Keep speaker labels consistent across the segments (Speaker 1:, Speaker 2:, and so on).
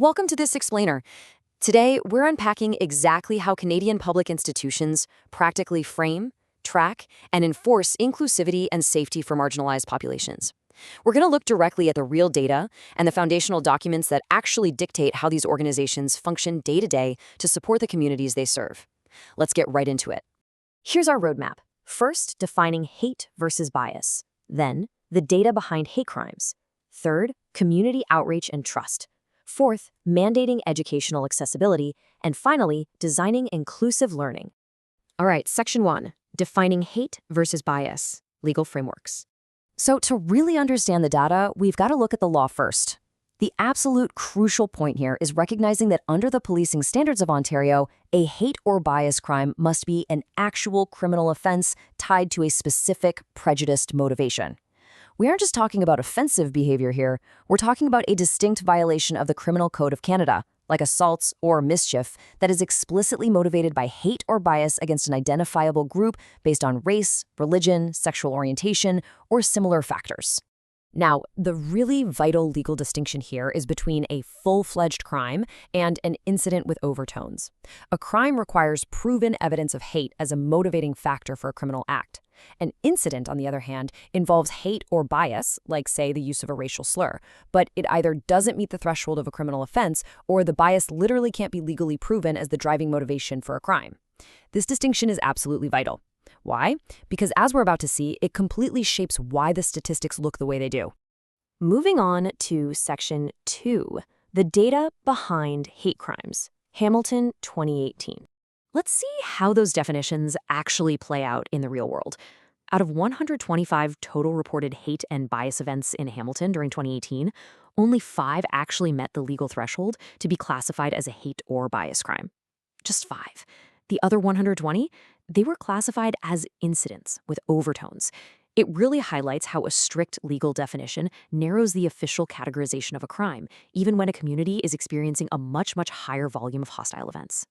Speaker 1: Welcome to this explainer. Today, we're unpacking exactly how Canadian public institutions practically frame, track, and enforce inclusivity and safety for marginalized populations. We're going to look directly at the real data and the foundational documents that actually dictate how these organizations function day to day to support the communities they serve. Let's get right into it. Here's our roadmap. First, defining hate versus bias. Then, the data behind hate crimes. Third, community outreach and trust. Fourth, mandating educational accessibility. And finally, designing inclusive learning. All right, Section 1, defining hate versus bias, legal frameworks. So to really understand the data, we've got to look at the law first. The absolute crucial point here is recognizing that under the policing standards of Ontario, a hate or bias crime must be an actual criminal offense tied to a specific prejudiced motivation. We aren't just talking about offensive behavior here, we're talking about a distinct violation of the Criminal Code of Canada, like assaults or mischief, that is explicitly motivated by hate or bias against an identifiable group based on race, religion, sexual orientation, or similar factors. Now, the really vital legal distinction here is between a full-fledged crime and an incident with overtones. A crime requires proven evidence of hate as a motivating factor for a criminal act. An incident, on the other hand, involves hate or bias, like, say, the use of a racial slur, but it either doesn't meet the threshold of a criminal offense or the bias literally can't be legally proven as the driving motivation for a crime. This distinction is absolutely vital. Why? Because as we're about to see, it completely shapes why the statistics look the way they do. Moving on to Section 2, the data behind hate crimes, Hamilton 2018. Let's see how those definitions actually play out in the real world. Out of 125 total reported hate and bias events in Hamilton during 2018, only 5 actually met the legal threshold to be classified as a hate or bias crime. Just 5. The other 120, they were classified as incidents with overtones. It really highlights how a strict legal definition narrows the official categorization of a crime, even when a community is experiencing a much higher volume of hostile events.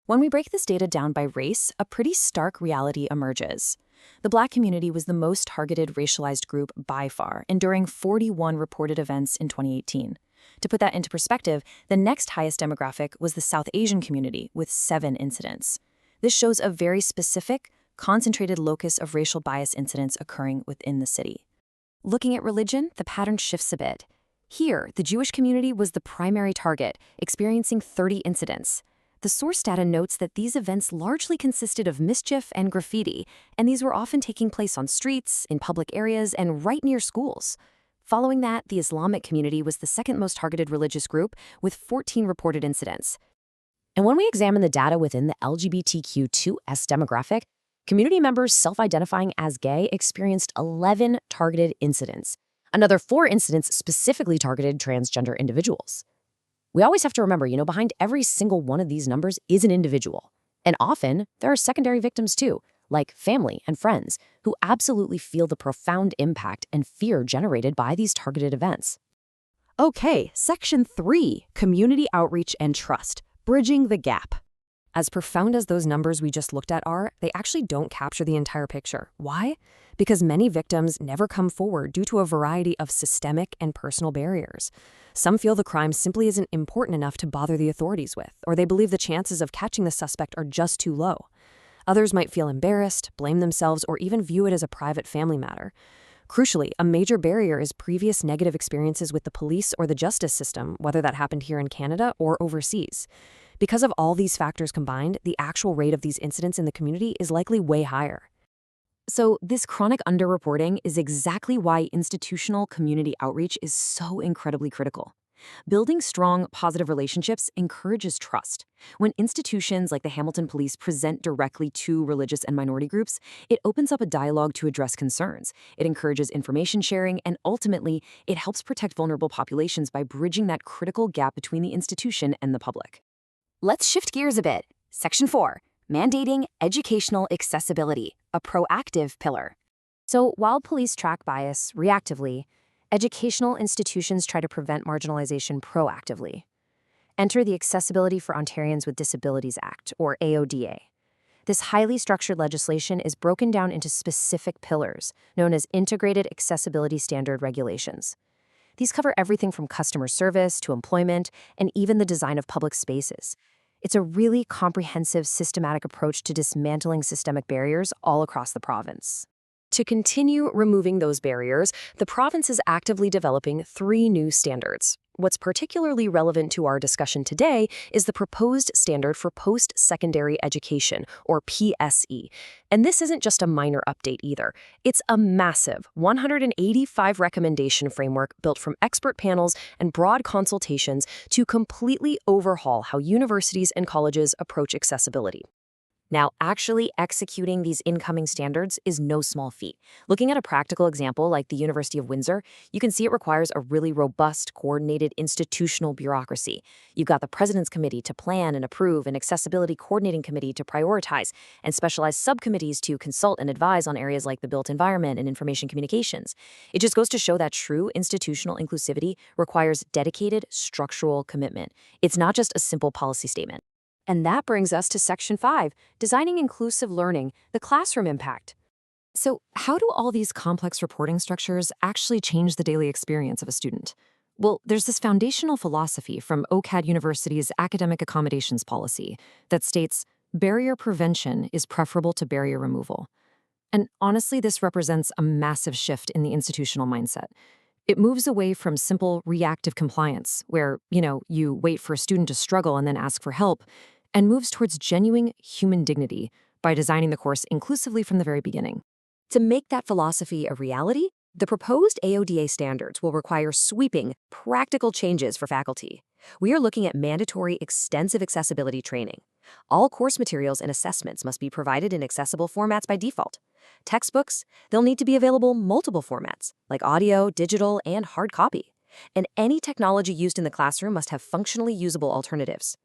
Speaker 1: When we break this data down by race, a pretty stark reality emerges. The Black community was the most targeted racialized group by far, enduring 41 reported events in 2018. To put that into perspective, the next highest demographic was the South Asian community, with 7 incidents. This shows a very specific, concentrated locus of racial bias incidents occurring within the city. Looking at religion, the pattern shifts a bit. Here, the Jewish community was the primary target, experiencing 30 incidents. The source data notes that these events largely consisted of mischief and graffiti, and these were often taking place on streets, in public areas, and right near schools. Following that, the Islamic community was the second most targeted religious group, with 14 reported incidents. And when we examine the data within the LGBTQ2S demographic, community members self-identifying as gay experienced 11 targeted incidents. Another 4 incidents specifically targeted transgender individuals. We always have to remember, behind every single one of these numbers is an individual. And often, there are secondary victims too, like family and friends, who absolutely feel the profound impact and fear generated by these targeted events. Okay, Section 3, community outreach and trust, bridging the gap. As profound as those numbers we just looked at are, they actually don't capture the entire picture. Why? Because many victims never come forward due to a variety of systemic and personal barriers. Some feel the crime simply isn't important enough to bother the authorities with, or they believe the chances of catching the suspect are just too low. Others might feel embarrassed, blame themselves, or even view it as a private family matter. Crucially, a major barrier is previous negative experiences with the police or the justice system, whether that happened here in Canada or overseas. Because of all these factors combined, the actual rate of these incidents in the community is likely way higher. So this chronic underreporting is exactly why institutional community outreach is so incredibly critical. Building strong, positive relationships encourages trust. When institutions like the Hamilton Police present directly to religious and minority groups, it opens up a dialogue to address concerns. It encourages information sharing, and ultimately, it helps protect vulnerable populations by bridging that critical gap between the institution and the public. Let's shift gears a bit. Section 4, mandating educational accessibility, a proactive pillar. So while police track bias reactively, educational institutions try to prevent marginalization proactively. Enter the Accessibility for Ontarians with Disabilities Act, or AODA. This highly structured legislation is broken down into specific pillars, known as Integrated Accessibility Standard Regulations. These cover everything from customer service to employment and even the design of public spaces. It's a really comprehensive, systematic approach to dismantling systemic barriers all across the province. To continue removing those barriers, the province is actively developing 3 new standards. What's particularly relevant to our discussion today is the proposed standard for post-secondary education, or PSE. And this isn't just a minor update either. It's a massive 185 recommendation framework built from expert panels and broad consultations to completely overhaul how universities and colleges approach accessibility. Now, actually executing these incoming standards is no small feat. Looking at a practical example like the University of Windsor, you can see it requires a really robust, coordinated institutional bureaucracy. You've got the President's Committee to plan and approve, an Accessibility Coordinating Committee to prioritize, and specialized subcommittees to consult and advise on areas like the built environment and information communications. It just goes to show that true institutional inclusivity requires dedicated, structural commitment. It's not just a simple policy statement. And that brings us to Section 5, Designing Inclusive Learning, the Classroom Impact. So, how do all these complex reporting structures actually change the daily experience of a student? Well, there's this foundational philosophy from OCAD University's Academic Accommodations Policy that states barrier prevention is preferable to barrier removal. And honestly, this represents a massive shift in the institutional mindset. It moves away from simple reactive compliance, where, you wait for a student to struggle and then ask for help, and moves towards genuine human dignity by designing the course inclusively from the very beginning. To make that philosophy a reality, the proposed AODA standards will require sweeping, practical changes for faculty. We are looking at mandatory, extensive accessibility training. All course materials and assessments must be provided in accessible formats by default. Textbooks, they'll need to be available multiple formats, like audio, digital, and hard copy. And any technology used in the classroom must have functionally usable alternatives.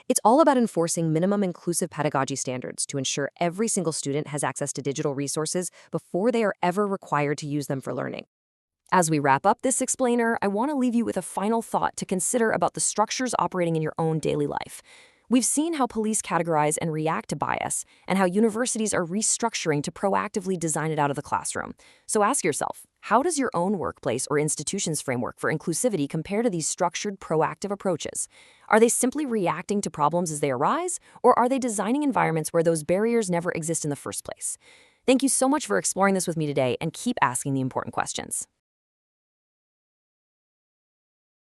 Speaker 1: It's all about enforcing minimum inclusive pedagogy standards to ensure every single student has access to digital resources before they are ever required to use them for learning. As we wrap up this explainer, I want to leave you with a final thought to consider about the structures operating in your own daily life. We've seen how police categorize and react to bias, and how universities are restructuring to proactively design it out of the classroom. So ask yourself, how does your own workplace or institution's framework for inclusivity compare to these structured, proactive approaches? Are they simply reacting to problems as they arise, or are they designing environments where those barriers never exist in the first place? Thank you so much for exploring this with me today, and keep asking the important questions.